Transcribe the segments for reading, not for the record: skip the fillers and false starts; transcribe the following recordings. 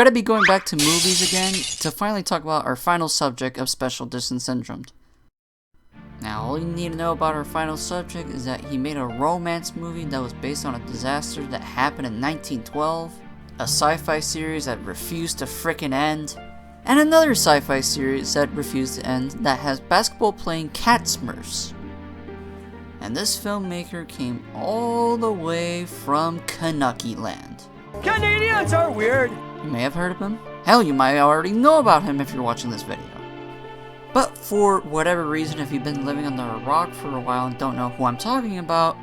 going to be going back to movies again to finally talk about our final subject of Special Distance Syndrome. Now, all you need to know about our final subject is that he made a romance movie that was based on a disaster that happened in 1912, a sci-fi series that refused to frickin' end, and another sci-fi series that refused to end that has basketball-playing cat smurfs. And this filmmaker came all the way from Canucky Land. Canadians are weird! You may have heard of him. Hell, you might already know about him if you're watching this video. But for whatever reason, if you've been living under a rock for a while and don't know who I'm talking about,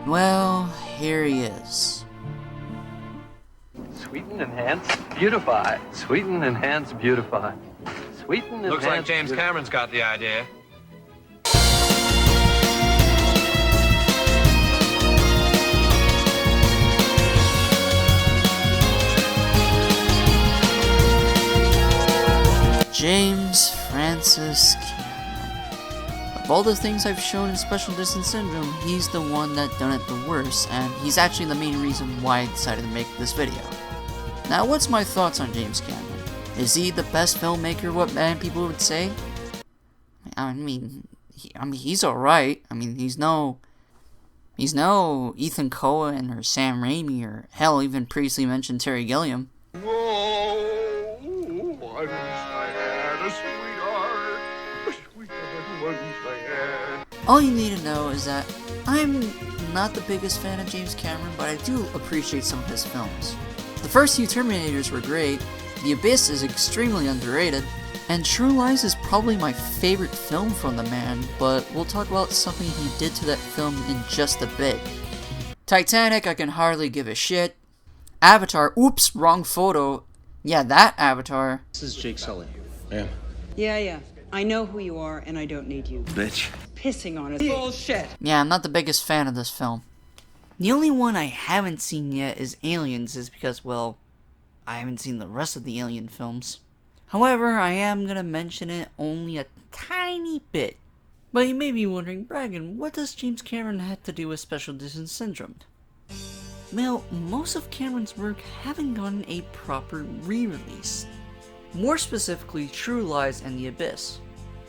well, here he is. Sweeten, enhance, beautify. Sweeten, enhance, beautify. Sweeten, enhance. Looks like James Cameron's got the idea. James Francis Cameron. Of all the things I've shown in Special Distance Syndrome, he's the one that done it the worst, and he's actually the main reason why I decided to make this video. Now, what's my thoughts on James Cameron? Is he the best filmmaker, what many people would say? I mean, he's alright. I mean, he's no Ethan Coen or Sam Raimi, or hell, even previously mentioned Terry Gilliam. All you need to know is that I'm not the biggest fan of James Cameron, but I do appreciate some of his films. The first few Terminators were great, The Abyss is extremely underrated, and True Lies is probably my favorite film from the man, but we'll talk about something he did to that film in just a bit. Titanic, I can hardly give a shit. Avatar, oops, wrong photo. Yeah, that Avatar. This is Jake Sully. Yeah. Yeah. I know who you are, and I don't need you. Bitch. Pissing on us. Bullshit! Yeah, I'm not the biggest fan of this film. The only one I haven't seen yet is Aliens, is because, well, I haven't seen the rest of the Alien films. However, I am gonna mention it only a tiny bit. But you may be wondering, Bragan, what does James Cameron have to do with Special Distance Syndrome? Well, most of Cameron's work haven't gotten a proper re-release. More specifically, True Lies and The Abyss.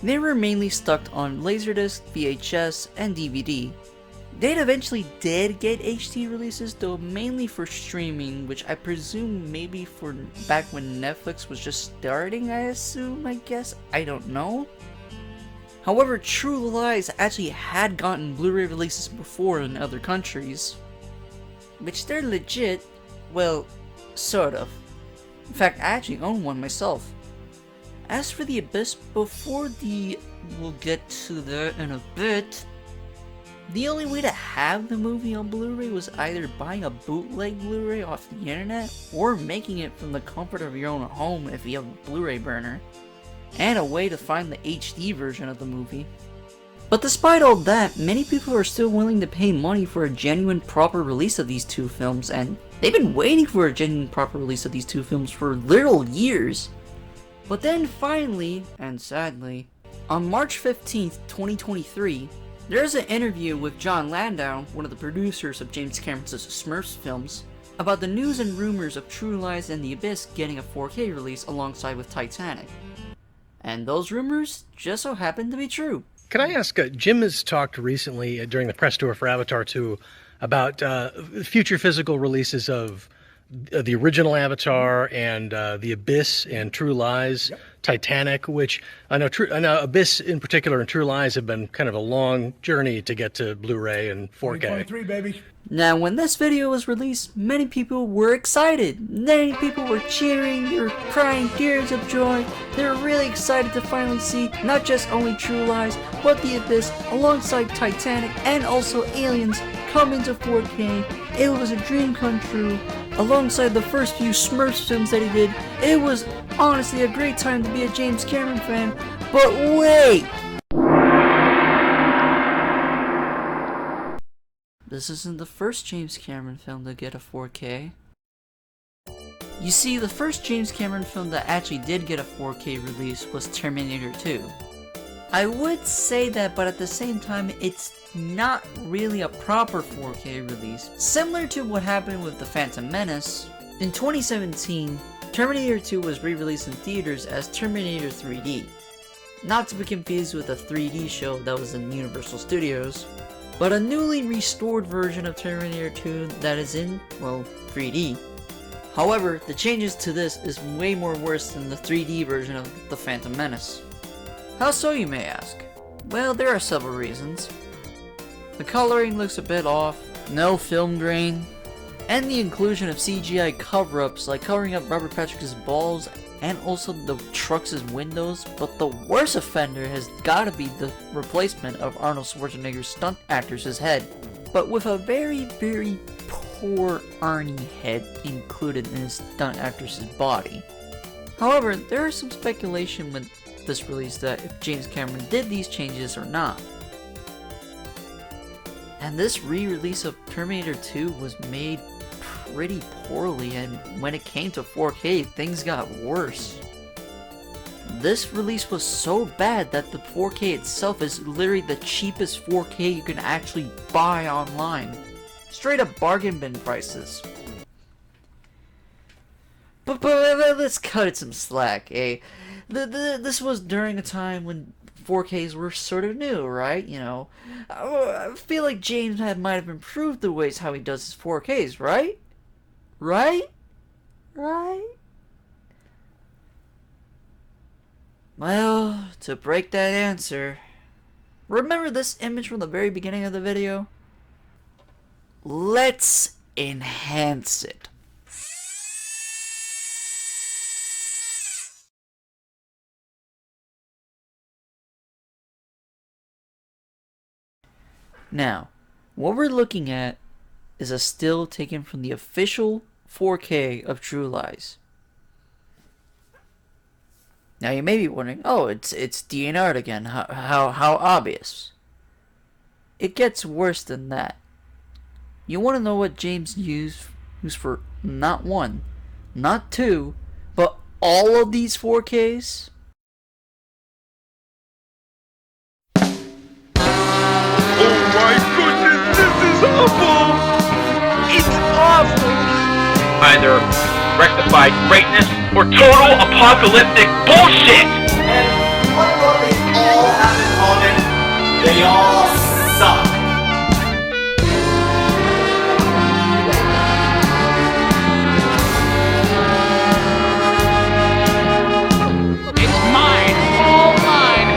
They were mainly stuck on Laserdisc, VHS, and DVD. They eventually did get HD releases, though mainly for streaming, which I presume maybe for back when Netflix was just starting, I guess, I don't know. However, True Lies actually had gotten Blu-ray releases before in other countries, which they're legit, well, sort of. In fact, I actually own one myself. As for The Abyss, we'll get to that in a bit. The only way to have the movie on Blu-ray was either buying a bootleg Blu-ray off the internet, or making it from the comfort of your own home if you have a Blu-ray burner, and a way to find the HD version of the movie. But despite all that, many people are still willing to pay money for a genuine proper release of these two films, and they've been waiting for a genuine proper release of these two films for literal years. But then finally, and sadly, on March 15th, 2023, there's an interview with John Landau, one of the producers of James Cameron's Smurfs films, about the news and rumors of True Lies and The Abyss getting a 4K release alongside with Titanic. And those rumors just so happen to be true. Can I ask, Jim has talked recently during the press tour for Avatar 2 about future physical releases of the original Avatar and The Abyss and True Lies, yep. Titanic, which I know Abyss in particular and True Lies have been kind of a long journey to get to Blu-ray and 4K. 2023, baby. Now, when this video was released, many people were excited. Many people were cheering, they were crying tears of joy. They were really excited to finally see not just only True Lies, but The Abyss alongside Titanic and also Aliens come into 4K. It was a dream come true. Alongside the first few Smurfs films that he did, it was honestly a great time to be a James Cameron fan. But wait! This isn't the first James Cameron film to get a 4K. You see, the first James Cameron film that actually did get a 4K release was Terminator 2. I would say that, but at the same time, it's not really a proper 4K release. Similar to what happened with The Phantom Menace, In 2017, Terminator 2 was re-released in theaters as Terminator 3D. Not to be confused with the 3D show that was in Universal Studios, but a newly restored version of Terminator 2 that is in, well, 3D. However, the changes to this is way more worse than the 3D version of The Phantom Menace. How so, you may ask? Well, there are several reasons. The coloring looks a bit off, no film grain, and the inclusion of CGI cover-ups like covering up Robert Patrick's balls and also the truck's windows, but the worst offender has gotta be the replacement of Arnold Schwarzenegger's stunt actor's head, but with a very, very poor Arnie head included in his stunt actor's body. However, there is some speculation with this release that if James Cameron did these changes or not. And this re-release of Terminator 2 was made pretty poorly, and when it came to 4K, things got worse. This release was so bad that the 4K itself is literally the cheapest 4K you can actually buy online. Straight up bargain bin prices. But let's cut it some slack, eh? This was during a time when 4Ks were sort of new, right? You know, I feel like James might have improved the ways how he does his 4Ks, right? Right? Well, to break that answer, remember this image from the very beginning of the video? Let's enhance it. Now, what we're looking at is a still taken from the official 4K of True Lies. Now you may be wondering, oh, it's DNR'd again. How obvious? It gets worse than that. You want to know what James used for not one, not two, but all of these 4Ks? Oh my goodness, this is awful! It's awful! Either rectified greatness or total apocalyptic bullshit! And what they all have in common? They all suck. It's mine! All mine!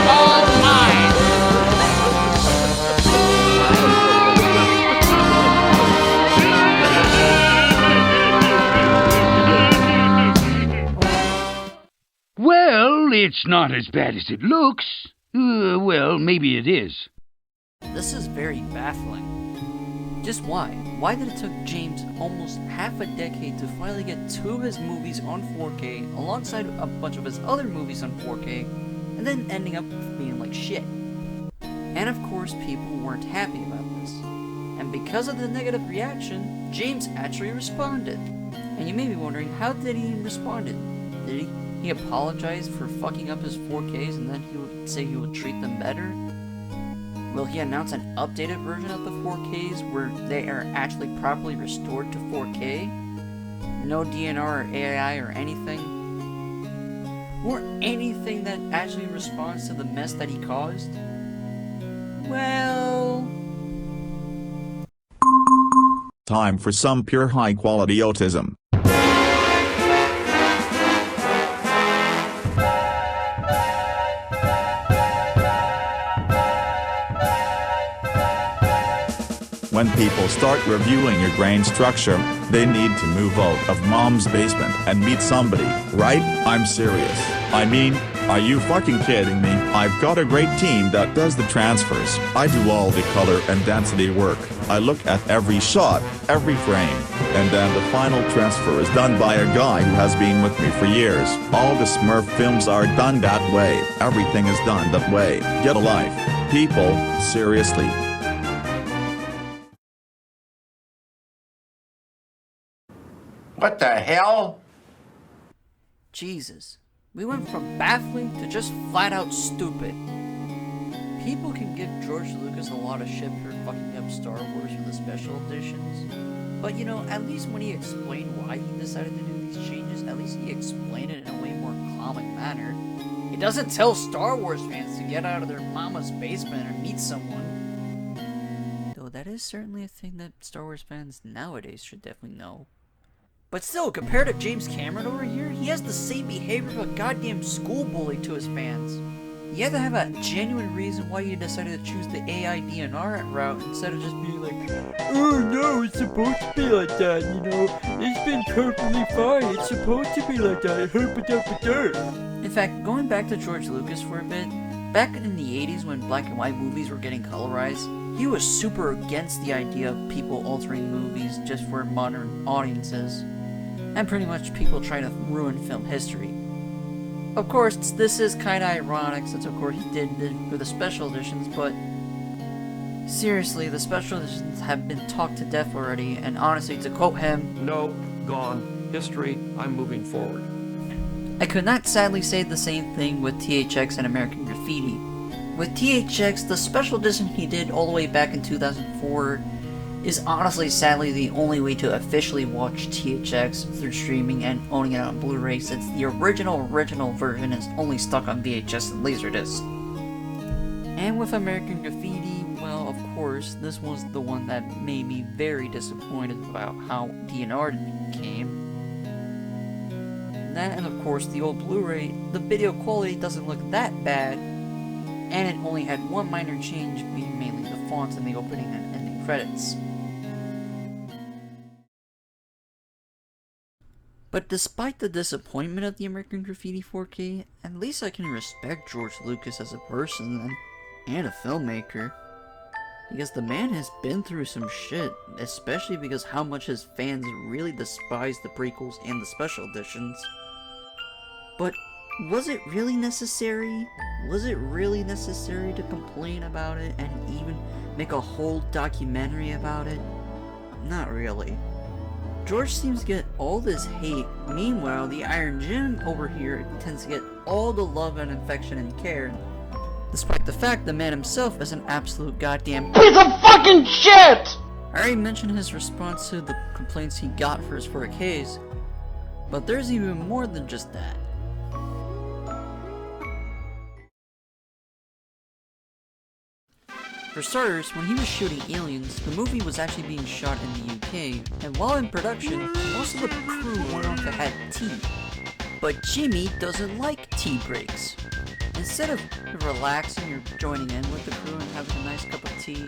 All mine! Well, it's not as bad as it looks. Well, maybe it is. This is very baffling. Just why? Why did it took James almost half a decade to finally get two of his movies on 4K alongside a bunch of his other movies on 4K, and then ending up being like shit? And of course, people weren't happy about this. And because of the negative reaction, James actually responded. And you may be wondering, how did he respond? Did he apologize for fucking up his 4Ks and then he would say he would treat them better? Will he announce an updated version of the 4Ks where they are actually properly restored to 4K? No DNR or AI or anything? Or anything that actually responds to the mess that he caused? Well... Time for some pure high-quality autism. When people start reviewing your brain structure, they need to move out of mom's basement and meet somebody, right? I'm serious. I mean, are you fucking kidding me? I've got a great team that does the transfers. I do all the color and density work. I look at every shot, every frame, and then the final transfer is done by a guy who has been with me for years. All the Smurf films are done that way. Everything is done that way. Get a life. People, seriously. What the hell? Jesus. We went from baffling to just flat out stupid. people can give George Lucas a lot of shit for fucking up Star Wars with the special editions. But you know, at least when he explained why he decided to do these changes, at least he explained it in a way more common manner. He doesn't tell Star Wars fans to get out of their mama's basement and meet someone. Though that is certainly a thing that Star Wars fans nowadays should definitely know. But still, compared to James Cameron over here, he has the same behavior of a goddamn school bully to his fans. You have to have a genuine reason why you decided to choose the AI DNR route instead of just being like, oh no, it's supposed to be like that, you know, it's been perfectly fine, it's supposed to be like that, In fact, going back to George Lucas for a bit, back in the 80s when black and white movies were getting colorized, he was super against the idea of people altering movies just for modern audiences, and pretty much people trying to ruin film history. Of course, this is kinda ironic since of course he did it for the special editions, but seriously, the special editions have been talked to death already, and honestly, to quote him, no, gone. History, I'm moving forward. I could not sadly say the same thing with THX and American Graffiti. With THX, the special edition he did all the way back in 2004 is honestly sadly the only way to officially watch THX through streaming and owning it on Blu-ray, since the original version is only stuck on VHS and Laserdisc. And with American Graffiti, well, of course, this was the one that made me very disappointed about how DNR became. And of course, the old Blu-ray, the video quality doesn't look that bad, and it only had one minor change, being mainly the fonts in the opening and ending credits. But despite the disappointment of the American Graffiti 4K, at least I can respect George Lucas as a person and a filmmaker. Because the man has been through some shit, especially because how much his fans really despise the prequels and the special editions. But was it really necessary? Was it really necessary to complain about it and even make a whole documentary about it? Not really. George seems to get all this hate, meanwhile the Iron Gym over here tends to get all the love and affection and care, despite the fact the man himself is an absolute goddamn piece of fucking shit! I already mentioned his response to the complaints he got for his 4Ks, but there's even more than just that. For starters, when he was shooting Aliens, the movie was actually being shot in the UK, and while in production, most of the crew went off to have tea. But Jimmy doesn't like tea breaks. Instead of relaxing or joining in with the crew and having a nice cup of tea,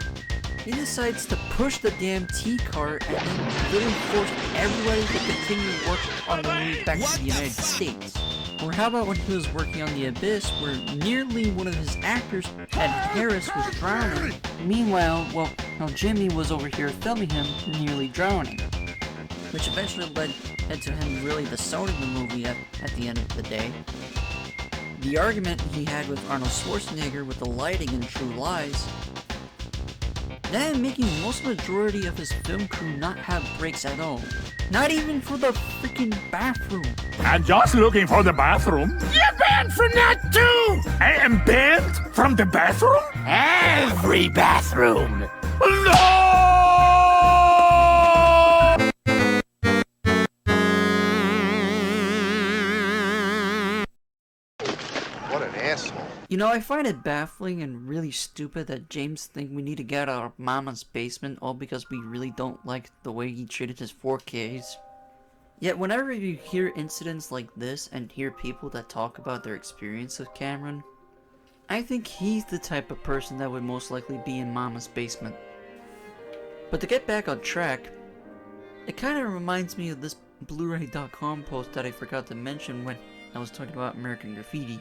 he decides to push the damn tea cart and then really force everybody to continue working on the movie back to the United States. Or how about when he was working on The Abyss, where nearly one of his actors, Ed Harris, was drowning. Meanwhile, well, Jimmy was over here filming him nearly drowning. Which eventually led to him really disowning the movie at the end of the day. The argument he had with Arnold Schwarzenegger with the lighting in True Lies, then making most majority of his film crew not have breaks at all. Not even for the freaking bathroom. I'm just looking for the bathroom. You're banned from that too! I am banned from the bathroom? Every bathroom! No! What an asshole. You know, I find it baffling and really stupid that James thinks we need to get out of Mama's basement all because we really don't like the way he treated his 4Ks. Yet whenever you hear incidents like this and hear people that talk about their experience with Cameron, I think he's the type of person that would most likely be in Mama's basement. But to get back on track, it kind of reminds me of this Blu-ray.com post that I forgot to mention when I was talking about American Graffiti.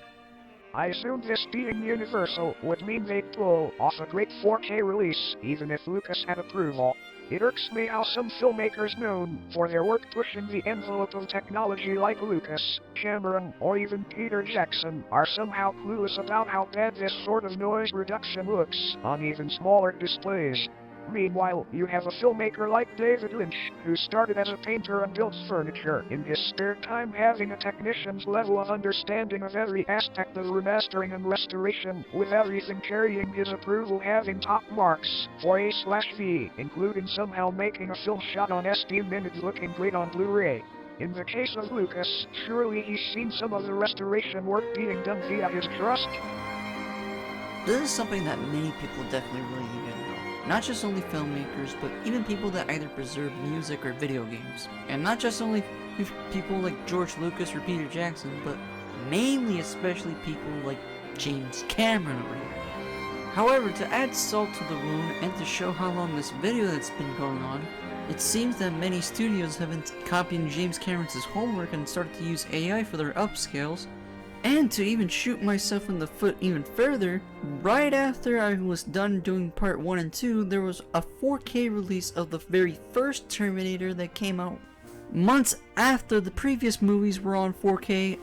I assume this being Universal would mean they'd pull off a great 4K release, even if Lucas had approval. It irks me how some filmmakers known for their work pushing the envelope of technology like Lucas, Cameron, or even Peter Jackson are somehow clueless about how bad this sort of noise reduction looks on even smaller displays. Meanwhile, you have a filmmaker like David Lynch, who started as a painter and builds furniture in his spare time, having a technician's level of understanding of every aspect of remastering and restoration, with everything carrying his approval having top marks for A/V, including somehow making a film shot on 16 minutes looking great on Blu-ray. In the case of Lucas, surely he's seen some of the restoration work being done via his trust? This is something that many people definitely really need to know. Not just only filmmakers, but even people that either preserve music or video games. And not just only people like George Lucas or Peter Jackson, but mainly especially people like James Cameron over here. However, to add salt to the wound and to show how long this video that's been going on, it seems that many studios have been copying James Cameron's homework and started to use AI for their upscales. And to even shoot myself in the foot even further, right after I was done doing part 1 and 2, there was a 4K release of the very first Terminator that came out months after the previous movies were on 4K,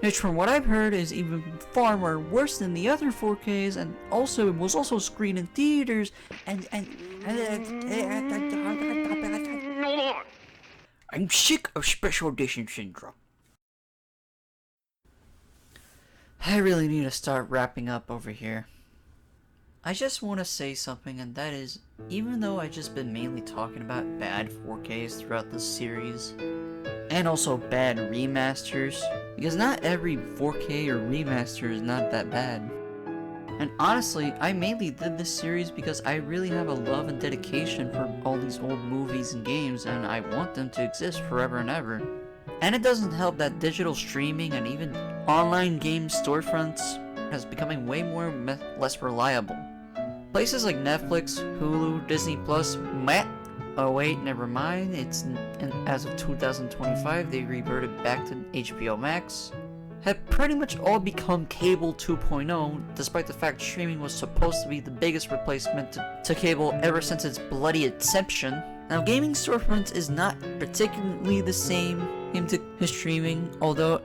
which from what I've heard is even far more worse than the other 4Ks, and also it was also screened in theaters, and I'm sick of special edition syndrome. I really need to start wrapping up over here. I just want to say something, and that is, even though I've just been mainly talking about bad 4Ks throughout this series, and also bad remasters, because not every 4K or remaster is not that bad. And honestly, I mainly did this series because I really have a love and dedication for all these old movies and games, and I want them to exist forever and ever. And it doesn't help that digital streaming and even online game storefronts is becoming way less reliable. Places like Netflix, Hulu, Disney Plus, oh wait, never mind, and as of 2025 they reverted back to HBO Max, have pretty much all become cable 2.0, despite the fact streaming was supposed to be the biggest replacement to cable ever since its bloody inception. Now, gaming storefronts is not particularly the same into streaming, although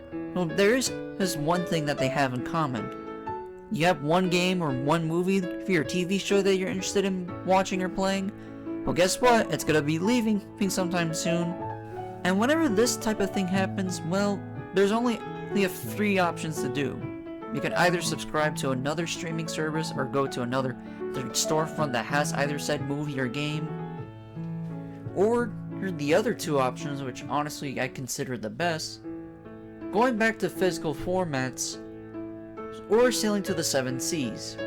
there is one thing that they have in common. You have one game or one movie for your TV show that you're interested in watching or playing. Well, guess what? It's gonna be leaving sometime soon. And whenever this type of thing happens, well, there's only have 3 options to do. You can either subscribe to another streaming service or go to another storefront that has either said movie or game. Or the other 2 options, which honestly I consider the best, going back to physical formats or sailing to the 7 seas.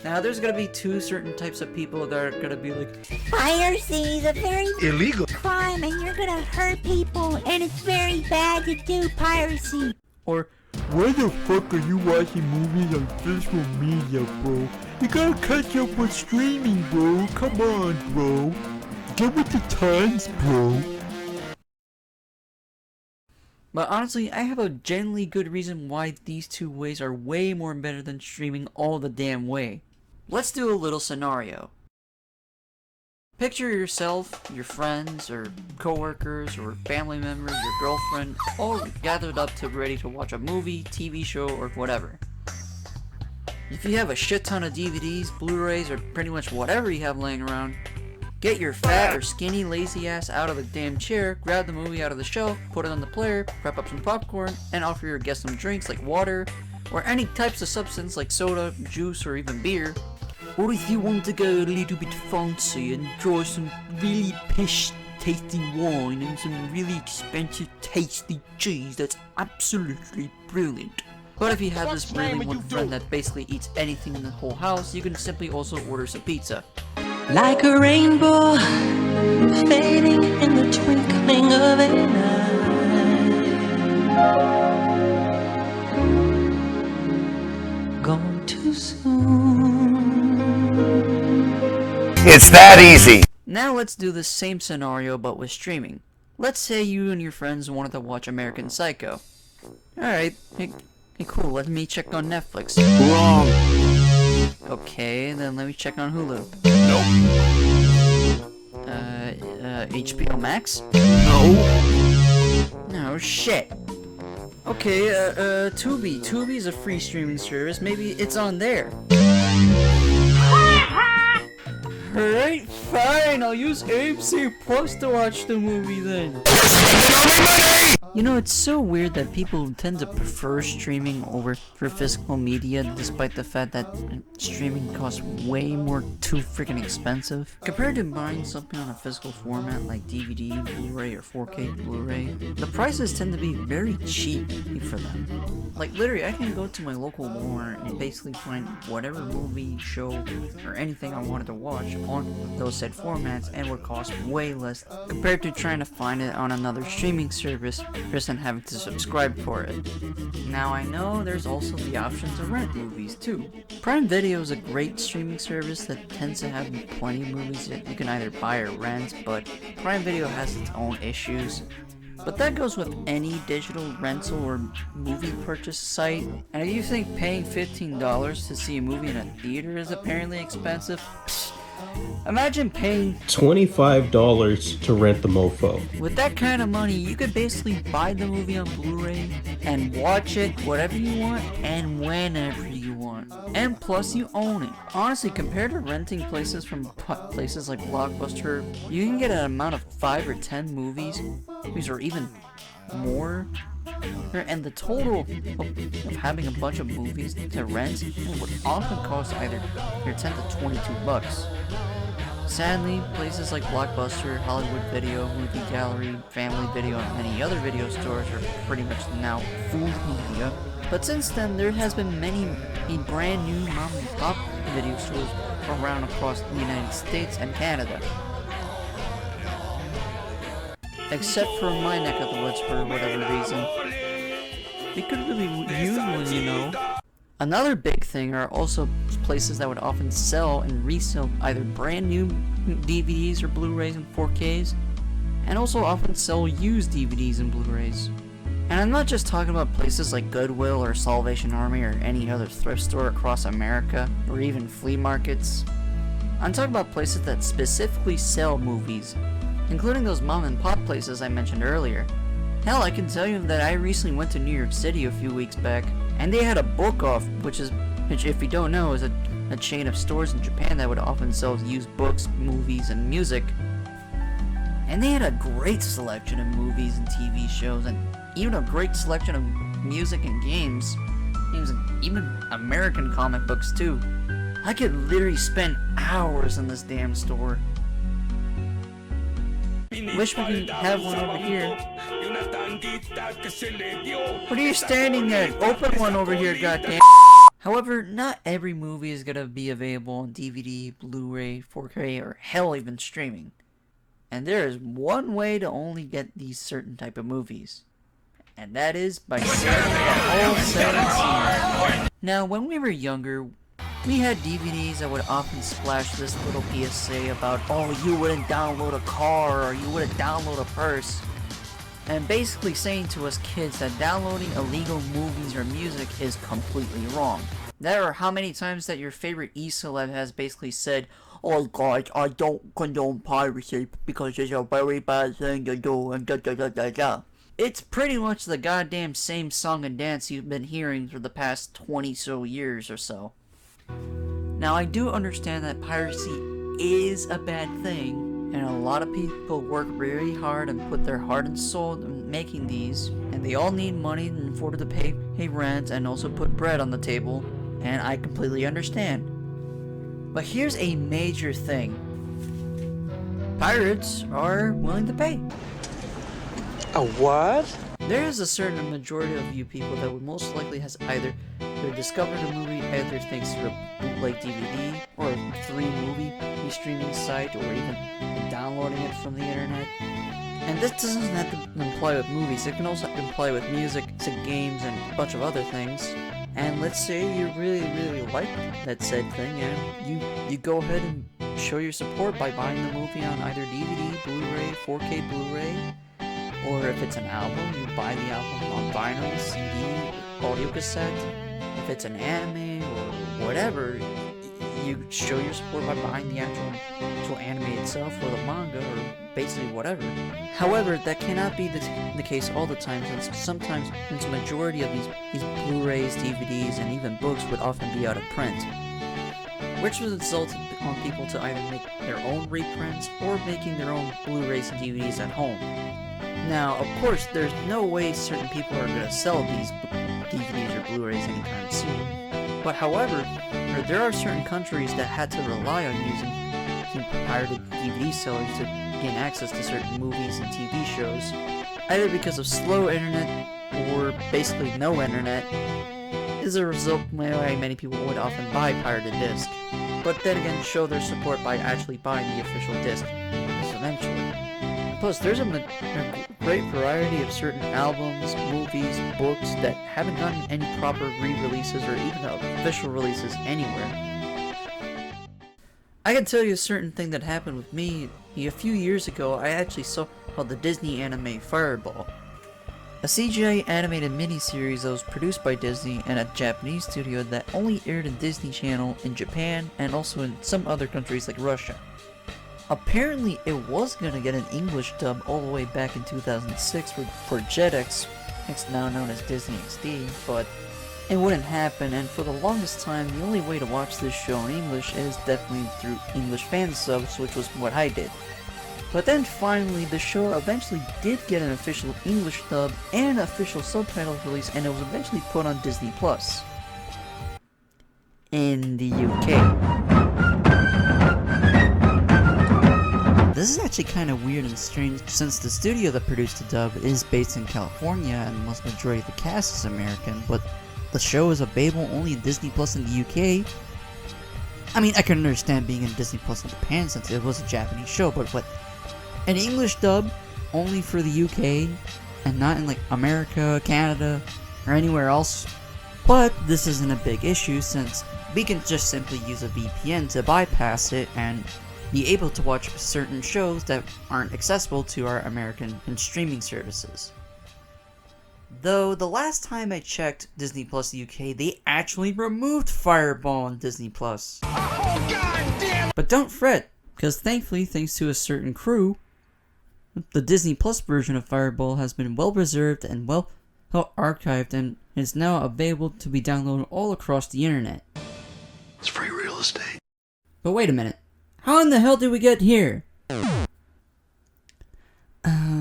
Now there's gonna be 2 certain types of people that are gonna be like, piracy is a very illegal crime and you're gonna hurt people and it's very bad to do piracy. Or, why the fuck are you watching movies on social media, bro? You gotta catch up with streaming, bro. Come on, bro. Get with the times, bro. But honestly, I have a genuinely good reason why these 2 ways are way more better than streaming all the damn way. Let's do a little scenario. Picture yourself, your friends, or coworkers, or family members, your girlfriend, all gathered up to ready to watch a movie, TV show, or whatever. If you have a shit ton of DVDs, Blu-rays, or pretty much whatever you have laying around, get your fat or skinny lazy ass out of the damn chair, grab the movie out of the shelf, put it on the player, prep up some popcorn, and offer your guests some drinks like water, or any types of substance like soda, juice, or even beer. Or if you want to go a little bit fancy and enjoy some really pish tasting wine and some really expensive tasty cheese that's absolutely brilliant. But if you have this really one friend that basically eats anything in the whole house, you can simply also order some pizza. Like a rainbow fading in the twinkling of an eye. Gone too soon. It's that easy. Now let's do the same scenario but with streaming. Let's say you and your friends wanted to watch American Psycho. Alright, hey cool, let me check on Netflix. Wrong. Okay, then let me check on Hulu. Nope. HBO Max? No. No shit. Okay, Tubi. Tubi is a free streaming service. Maybe it's on there. Alright, Fine, I'll use AMC Plus to watch the movie then. You know, it's so weird that people tend to prefer streaming over for physical media, despite the fact that streaming costs way more too freaking expensive. Compared to buying something on a physical format like DVD, Blu-ray, or 4K Blu-ray, the prices tend to be very cheap for them. Like literally, I can go to my local Walmart and basically find whatever movie, show, or anything I wanted to watch on those said formats, and would cost way less compared to trying to find it on another streaming service and having to subscribe for it. Now I know there's also the option to rent movies too. Prime Video is a great streaming service that tends to have plenty of movies that you can either buy or rent, but Prime Video has its own issues. But that goes with any digital rental or movie purchase site. And if you think paying $15 to see a movie in a theater is apparently expensive, imagine paying $25 to rent the mofo. With that kind of money, you could basically buy the movie on Blu-ray and watch it whatever you want and whenever you want. And plus, you own it. Honestly, compared to renting places from places like Blockbuster, you can get an amount of 5 or 10 movies, or even more. And the total of having a bunch of movies to rent would often cost either 10 to 22 bucks. Sadly, places like Blockbuster, Hollywood Video, Movie Gallery, Family Video, and many other video stores are pretty much now food media. But since then, there has been many brand new mom and pop video stores around across the United States and Canada. Except for my neck of the woods for whatever reason. It could really use one, you know. Another big thing are also places that would often sell and resell either brand new DVDs or Blu-rays and 4Ks, and also often sell used DVDs and Blu-rays. And I'm not just talking about places like Goodwill or Salvation Army or any other thrift store across America, or even flea markets. I'm talking about places that specifically sell movies, including those mom and pop places I mentioned earlier. Hell, I can tell you that I recently went to New York City a few weeks back, and they had a Book Off, which if you don't know, is a chain of stores in Japan that would often sell used books, movies, and music. And they had a great selection of movies and TV shows, and even a great selection of music and games, and even American comic books too. I could literally spend hours in this damn store. Wish we could have one over here. What are you standing there? Open one over here, goddamn. However, not every movie is gonna be available on DVD, Blu-ray, 4K, or hell, even streaming. And there is one way to only get these certain type of movies. And that is by saving the whole set and scene. Now, when we were younger, we had DVDs that would often splash this little PSA about, oh, you wouldn't download a car, or you wouldn't download a purse. And basically saying to us kids that downloading illegal movies or music is completely wrong. There are how many times that your favorite e-celeb has basically said, oh guys, I don't condone piracy because it's a very bad thing to do, and da da da da da. It's pretty much the goddamn same song and dance you've been hearing for the past 20 so years or so. Now, I do understand that piracy is a bad thing, and a lot of people work really hard and put their heart and soul in making these, and they all need money in order to pay rent and also put bread on the table, and I completely understand. But here's a major thing. Pirates are willing to pay. A what? There is a certain majority of you people that would most likely has either discovered a movie either thanks to a bootleg DVD or a free movie streaming site, or even downloading it from the internet. And this doesn't have to imply with movies, it can also imply with music, games, and a bunch of other things. And let's say you really like that said thing, and you go ahead and show your support by buying the movie on either DVD, Blu-ray, 4K Blu-ray, or if it's an album, you buy the album on vinyl, CD, audio cassette. If it's an anime or whatever, you show your support by buying the actual anime itself, or the manga, or basically whatever. However, that cannot be the case all the time, since sometimes the majority of these Blu-rays, DVDs, and even books would often be out of print. which resulted on people to either make their own reprints or making their own Blu-rays and DVDs at home. Now, of course, there's no way certain people are going to sell these DVDs or Blu-rays anytime soon. But however, there are certain countries that had to rely on using pirated DVD sellers to gain access to certain movies and TV shows, either because of slow internet or basically no internet. Is a result why many people would often buy pirated discs, but then again show their support by actually buying the official disc eventually. Plus, there's a great variety of certain albums, movies, books that haven't gotten any proper re-releases or even official releases anywhere. I can tell you a certain thing that happened with me. A few years ago, I actually saw the Disney anime Fireball, a CGI animated miniseries that was produced by Disney and a Japanese studio that only aired in Disney Channel in Japan and also in some other countries like Russia. Apparently, it was gonna get an English dub all the way back in 2006 for Jetix, it's now known as Disney XD, but it wouldn't happen, and for the longest time, the only way to watch this show in English is definitely through English fan subs, which was what I did. But then finally, the show eventually did get an official English dub and an official subtitles release, and it was eventually put on Disney Plus in the UK. This is actually kind of weird and strange since the studio that produced the dub is based in California and most majority of the cast is American, but the show is available only in Disney Plus in the UK. I mean, I can understand being in Disney Plus in Japan since it was a Japanese show, but what? An English dub only for the UK and not in like America, Canada, or anywhere else? But this isn't a big issue since we can just simply use a VPN to bypass it and be able to watch certain shows that aren't accessible to our American and streaming services. Though the last time I checked Disney Plus UK, they actually removed Fireball on Disney Plus. Oh, God damn! But don't fret, because thankfully, thanks to a certain crew, the Disney Plus version of Fireball has been well preserved and well archived and is now available to be downloaded all across the internet. It's free real estate. But wait a minute. How in the hell did we get here? Oh,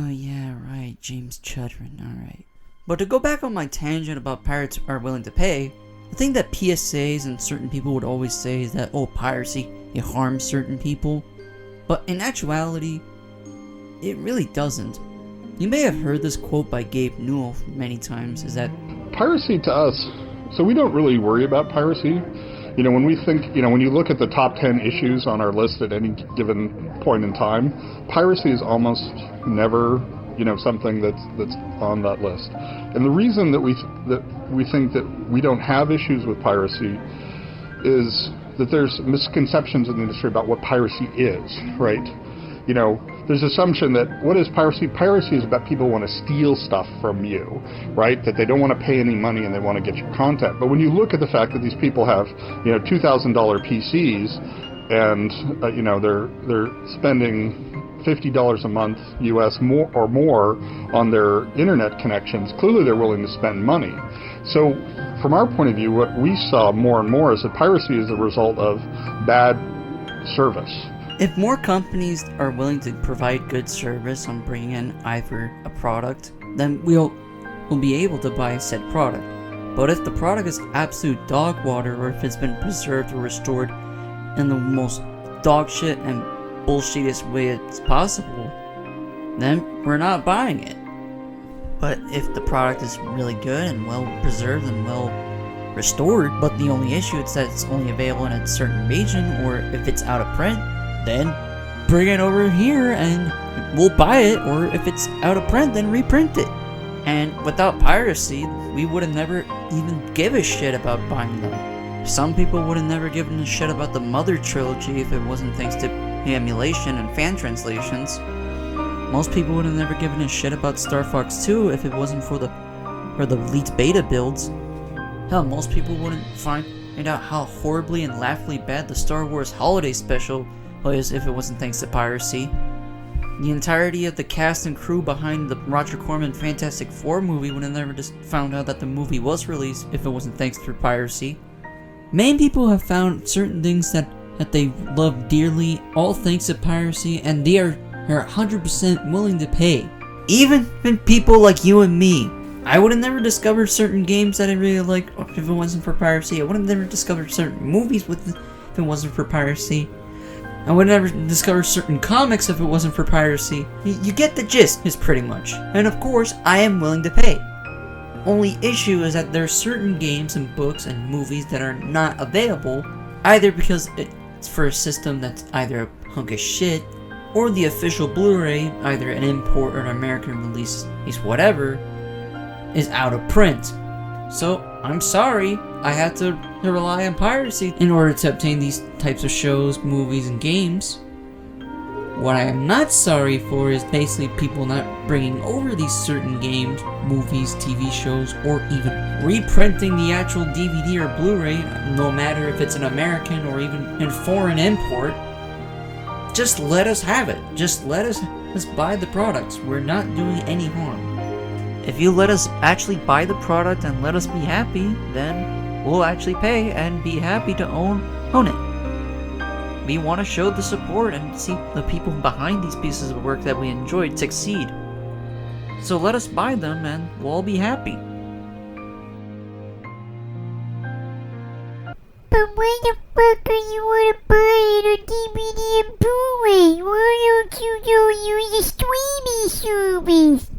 yeah, right, James Chudrin, alright. But to go back on my tangent about pirates are willing to pay, the thing that PSAs and certain people would always say is that, oh, piracy, it harms certain people. But in actuality, it really doesn't. You may have heard this quote by Gabe Newell many times, is that piracy to us, so we don't really worry about piracy. You know, when we think, when you look at the top 10 issues on our list at any given point in time, piracy is almost never, something that's on that list. And the reason that we think that we don't have issues with piracy is that there's misconceptions in the industry about what piracy is, right? There's assumption that what is piracy? Piracy is about people who want to steal stuff from you, right? That they don't want to pay any money and they want to get your content. But when you look at the fact that these people have, $2,000 PCs and, they're spending $50 a month US more on their internet connections, clearly they're willing to spend money. So from our point of view, what we saw more and more is that piracy is a result of bad service. if more companies are willing to provide good service on bringing in either a product, then we'll be able to buy said product. But if the product is absolute dog water, or if it's been preserved or restored in the most dog shit and bullshitest way it's possible, then we're not buying it. But if the product is really good and well preserved and well restored, but the only issue is that it's only available in a certain region, or if it's out of print, then bring it over here and we'll buy it, or if it's out of print, then reprint it. And without piracy, we would have never even give a shit about buying them. Some people would have never given a shit about the Mother trilogy if it wasn't thanks to emulation and fan translations. Most people would have never given a shit about Star Fox 2 if it wasn't for the leaked beta builds. Hell, most people wouldn't find out how horribly and laughably bad the Star Wars Holiday Special was if it wasn't thanks to piracy. The entirety of the cast and crew behind the Roger Corman Fantastic Four movie would have never just found out that the movie was released if it wasn't thanks to piracy. Many people have found certain things that they love dearly, all thanks to piracy, and they are 100% willing to pay. Even people like you and me. I would have never discovered certain games that I really like if it wasn't for piracy. I would have never discovered certain movies if it wasn't for piracy. I would never discover certain comics if it wasn't for piracy. You get the gist, is pretty much. And of course, I am willing to pay. Only issue is that there are certain games and books and movies that are not available, either because it's for a system that's either a hunk of shit, or the official Blu-ray, either an import or an American release, whatever, is out of print. So, I'm sorry, I had to rely on piracy in order to obtain these types of shows, movies, and games. What I am not sorry for is basically people not bringing over these certain games, movies, TV shows, or even reprinting the actual DVD or Blu-ray, no matter if it's an American or even a foreign import. Just let us have it. Just let us buy the products. We're not doing any harm. If you let us actually buy the product and let us be happy, then we'll actually pay and be happy to own it. We want to show the support and see the people behind these pieces of work that we enjoyed succeed. So let us buy them and we'll all be happy. But why the fuck are you wanna buy it on DVD and Blu-ray? Why don't you use a streaming service?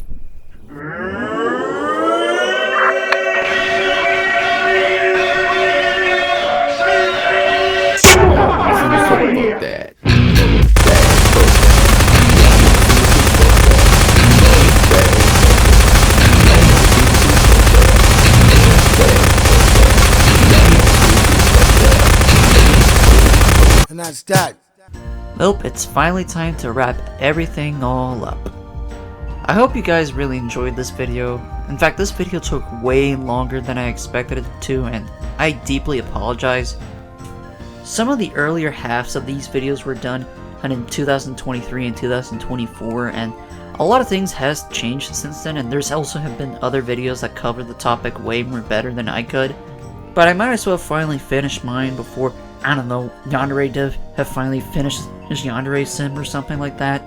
And that's that. Nope, it's finally time to wrap everything all up. I hope you guys really enjoyed this video. In fact, this video took way longer than I expected it to, and I deeply apologize. Some of the earlier halves of these videos were done in 2023 and 2024, and a lot of things has changed since then, and there's also have been other videos that cover the topic way more better than I could. But I might as well finally finish mine before, I don't know, Yandere Dev have finally finished his Yandere Sim or something like that.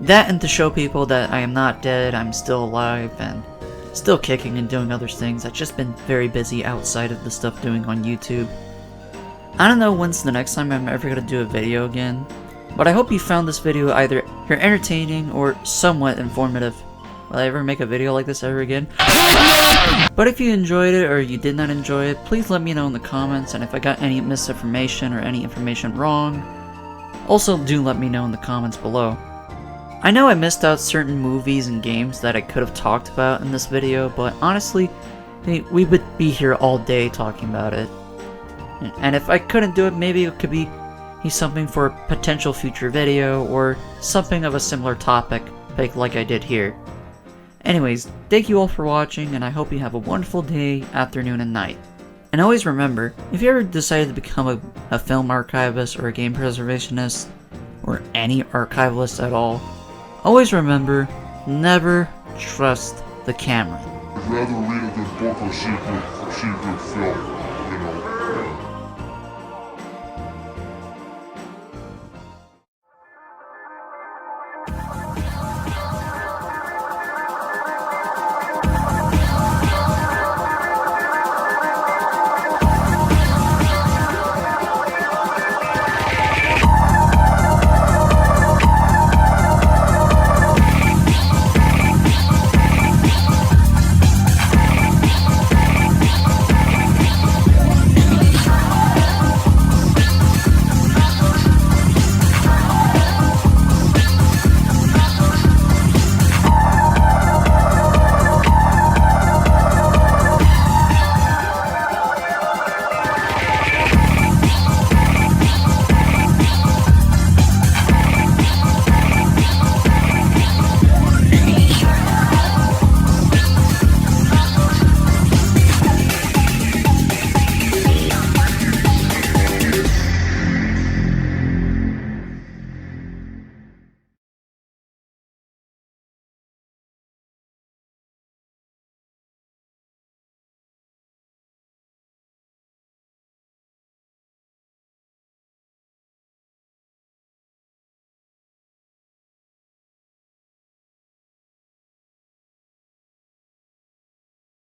That and to show people that I am not dead, I'm still alive, and still kicking and doing other things. I've just been very busy outside of the stuff doing on YouTube. I don't know when's the next time I'm ever going to do a video again, but I hope you found this video either entertaining or somewhat informative. Will I ever make a video like this ever again? But if you enjoyed it or you did not enjoy it, please let me know in the comments, and if I got any misinformation or any information wrong, also do let me know in the comments below. I know I missed out certain movies and games that I could have talked about in this video, but honestly, we would be here all day talking about it. And if I couldn't do it, maybe it could be something for a potential future video, or something of a similar topic, like I did here. Anyways, thank you all for watching, and I hope you have a wonderful day, afternoon, and night. And always remember, if you ever decided to become a film archivist or a game preservationist, or any archivalist at all, always remember, never trust the camera. I'd rather read a good book or see a good film.